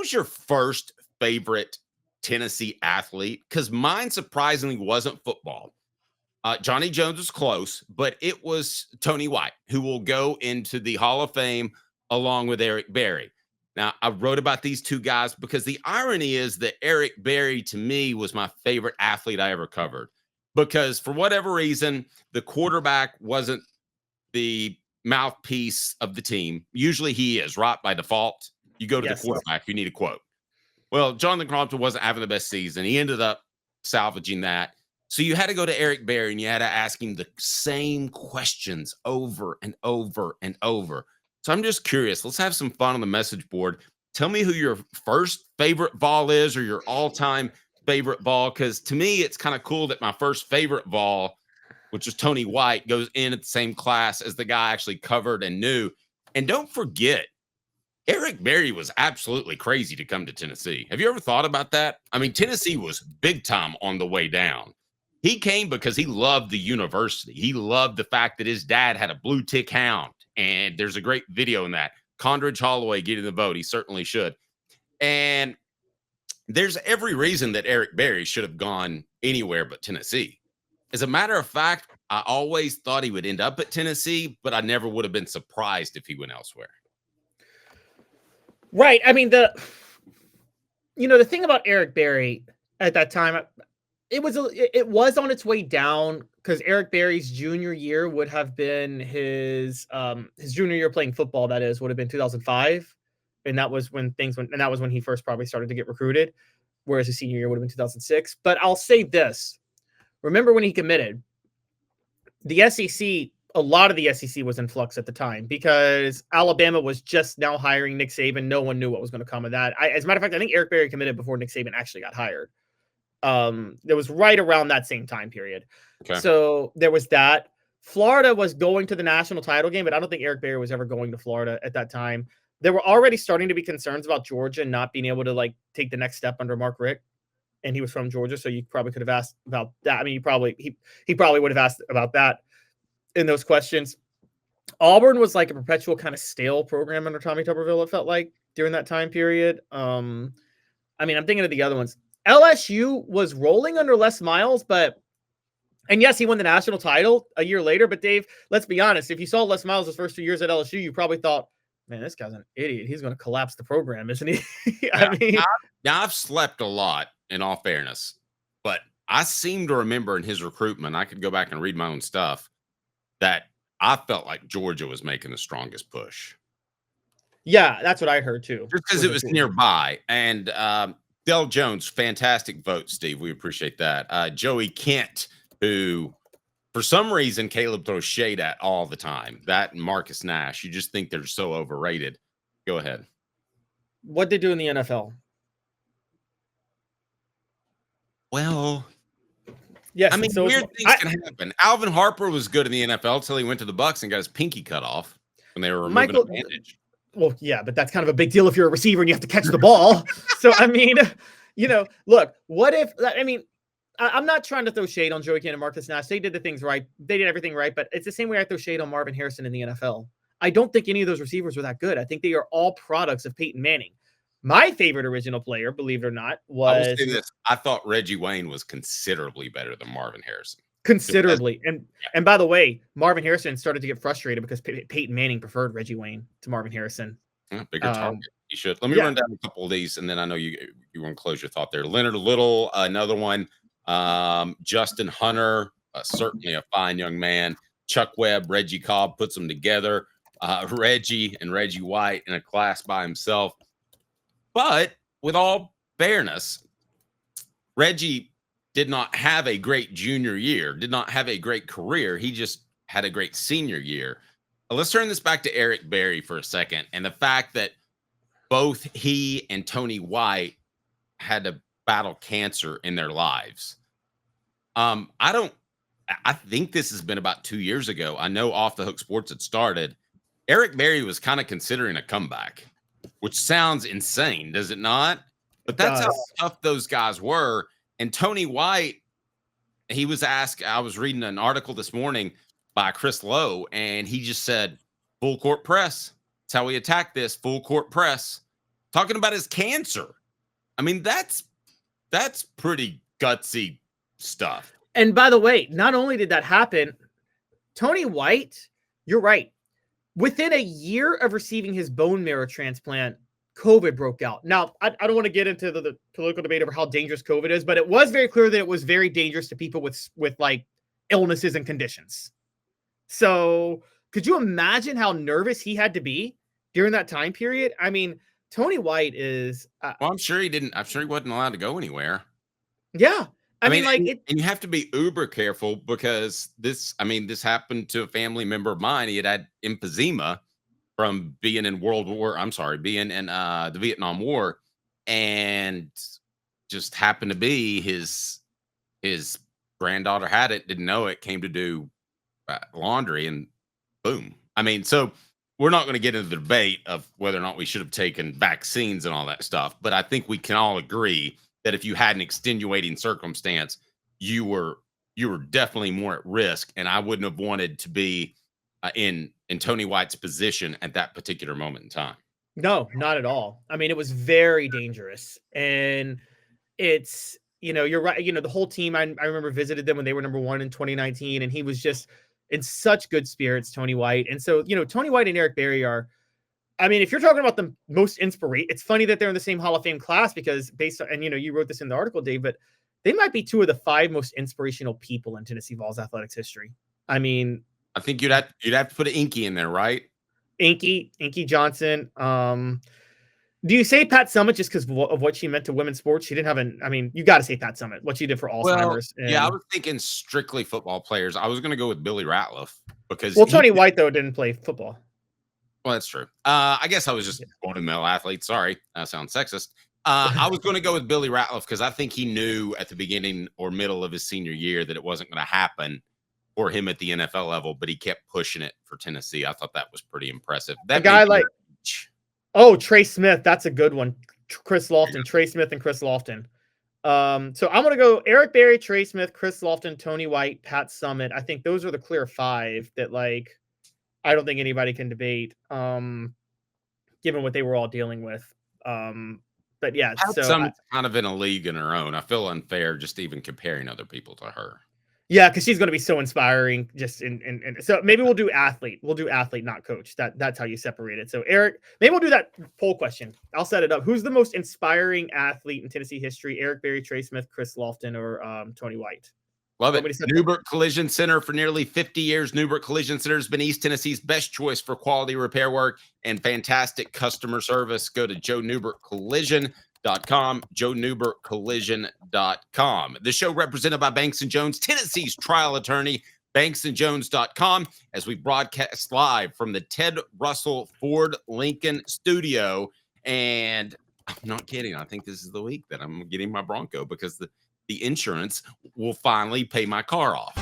was your first favorite Tennessee athlete? Because mine surprisingly wasn't football. Johnny Jones was close, but it was Tony White, who will go into the Hall of Fame along with Eric Berry. Now, I wrote about these two guys because the irony is that Eric Berry, to me, was my favorite athlete I ever covered. Because for whatever reason, the quarterback wasn't the mouthpiece of the team. Usually he is, right? By default, you go to the quarterback, you need a quote. Well, Jonathan Crompton wasn't having the best season. He ended up salvaging that. So you had to go to Eric Berry and you had to ask him the same questions over and over and over. So I'm just curious. Let's have some fun on the message board. Tell me who your first favorite Vol is or your all-time favorite Vol, because to me, it's kind of cool that my first favorite Vol, which is Tony White, goes in at the same class as the guy I actually covered and knew. And don't forget, Eric Berry was absolutely crazy to come to Tennessee. Have you ever thought about that? I mean, Tennessee was big time on the way down. He came because he loved the university. He loved the fact that his dad had a blue tick hound. And there's a great video in that. Condridge Holloway getting the vote. He certainly should. And there's every reason that Eric Berry should have gone anywhere but Tennessee. As a matter of fact, I always thought he would end up at Tennessee, but I never would have been surprised if he went elsewhere. Right. I mean, the thing about Eric Berry at that time, it was on its way down because Eric Berry's junior year would have been his junior year playing football. That is, would have been 2005, and that was when that was when he first probably started to get recruited. Whereas his senior year would have been 2006. But I'll say this: remember when he committed, the SEC. A lot of the SEC was in flux at the time because Alabama was just now hiring Nick Saban. No one knew what was going to come of that. As a matter of fact, I think Eric Berry committed before Nick Saban actually got hired. It was right around that same time period. Okay. So there was that. Florida was going to the national title game, but I don't think Eric Berry was ever going to Florida at that time. There were already starting to be concerns about Georgia not being able to take the next step under Mark Richt. And he was from Georgia. So you probably could have asked about that. I mean, he probably would have asked about that in those questions. Auburn was like a perpetual kind of stale program under Tommy Tuberville, it felt like, during that time period. I mean, I'm thinking of the other ones. LSU was rolling under Les Miles, and yes, he won the national title a year later, but Dave, let's be honest, if you saw Les Miles' first 2 years at LSU, you probably thought, man, this guy's an idiot. He's going to collapse the program, isn't he? Now, I've slept a lot, in all fairness, but I seem to remember in his recruitment, I could go back and read my own stuff, that I felt like Georgia was making the strongest push. Yeah, that's what I heard too. Just because it was nearby. And Del Jones, fantastic vote, Steve. We appreciate that. Joey Kent, who for some reason Caleb throws shade at all the time. That and Marcus Nash. You just think they're so overrated. Go ahead. What'd they do in the NFL? Well, yes, I mean, so weird things can happen. Alvin Harper was good in the NFL until he went to the Bucs and got his pinky cut off when they were removing a bandage. Well, yeah, but that's kind of a big deal if you're a receiver and you have to catch the ball. So, I mean, look, what if, I mean, I'm not trying to throw shade on Joey Kent and Marcus Nash. They did the things right. They did everything right, but it's the same way I throw shade on Marvin Harrison in the NFL. I don't think any of those receivers were that good. I think they are all products of Peyton Manning. My favorite original player, believe it or not, was... I will say this. I thought Reggie Wayne was considerably better than Marvin Harrison. Considerably. And by the way, Marvin Harrison started to get frustrated because Peyton Manning preferred Reggie Wayne to Marvin Harrison. Bigger target. You should. Let me run down a couple of these, and then I know you want to close your thought there. Leonard Little, another one. Justin Hunter, certainly a fine young man. Chuck Webb, Reggie Cobb puts them together. Reggie and Reggie White in a class by himself. But with all fairness, Reggie did not have a great junior year, did not have a great career. He just had a great senior year. Let's turn this back to Eric Berry for a second. And the fact that both he and Tony White had to battle cancer in their lives. I think this has been about 2 years ago. I know Off the Hook Sports had started. Eric Berry was kind of considering a comeback, which sounds insane, does it not? But that's how tough those guys were. And Tony White, he was asked, I was reading an article this morning by Chris Lowe, and he just said, full court press. That's how we attack this, full court press. talking about his cancer. I mean, that's pretty gutsy stuff. And by the way, not only did that happen, Tony White, you're right. Within a year of receiving his bone marrow transplant, COVID broke out. Now, I don't want to get into the political debate over how dangerous COVID is, but it was very clear that it was very dangerous to people with like illnesses and conditions. So could you imagine how nervous he had to be during that time period? I mean, Tony White is... well, I'm sure he wasn't allowed to go anywhere. Yeah. I mean, and you have to be uber careful because this happened to a family member of mine. He had emphysema from being in being in the Vietnam War, and just happened to be his granddaughter had it, didn't know it, came to do laundry, and boom. I mean, so we're not going to get into the debate of whether or not we should have taken vaccines and all that stuff, but I think we can all agree that if you had an extenuating circumstance, you were definitely more at risk, and I wouldn't have wanted to be in Tony White's position at that particular moment in time. No, not at all. I mean, it was very dangerous, and it's, you're right. The whole team, I remember visited them when they were number 1 in 2019, and he was just in such good spirits, Tony White. And so, Tony White and Eric Berry are, I mean, if you're talking about the most inspiration, it's funny that they're in the same Hall of Fame class because based on, and you wrote this in the article, Dave, but they might be 2 of the 5 most inspirational people in Tennessee Vols athletics history. I mean, I think you'd have to put an Inky in there, right? Inky Johnson. Do you say Pat Summitt just because of what she meant to women's sports? She didn't have you got to say Pat Summitt, what she did for Alzheimer's. Well, yeah, I was thinking strictly football players. I was going to go with Billy Ratliff because Tony White though didn't play football. Well, that's true. I guess I was just going to male athlete. Sorry, that sounds sexist. I was going to go with Billy Ratliff because I think he knew at the beginning or middle of his senior year that it wasn't going to happen for him at the NFL level, but he kept pushing it for Tennessee. I thought that was pretty impressive. That a guy like, Trey Smith, that's a good one. Chris Lofton, Trey Smith and Chris Lofton. So I'm going to go Eric Berry, Trey Smith, Chris Lofton, Tony White, Pat Summitt. I think those are the clear 5 that I don't think anybody can debate, given what they were all dealing with. But yeah, Summit's kind of in a league in her own. I feel unfair just even comparing other people to her. Yeah, because she's going to be so inspiring. Just so maybe we'll do athlete. We'll do athlete, not coach. That's how you separate it. So Eric, maybe we'll do that poll question. I'll set it up. Who's the most inspiring athlete in Tennessee history? Eric Berry, Trey Smith, Chris Lofton, or Tony White? Love it. Newbert Collision Center for nearly 50 years. Newbert Collision Center has been East Tennessee's best choice for quality repair work and fantastic customer service. Go to joenewbertcollision.com, joenewbertcollision.com. The show represented by Banks & Jones, Tennessee's trial attorney, banksandjones.com, as we broadcast live from the Ted Russell Ford Lincoln studio. And I'm not kidding. I think this is the week that I'm getting my Bronco because the insurance will finally pay my car off.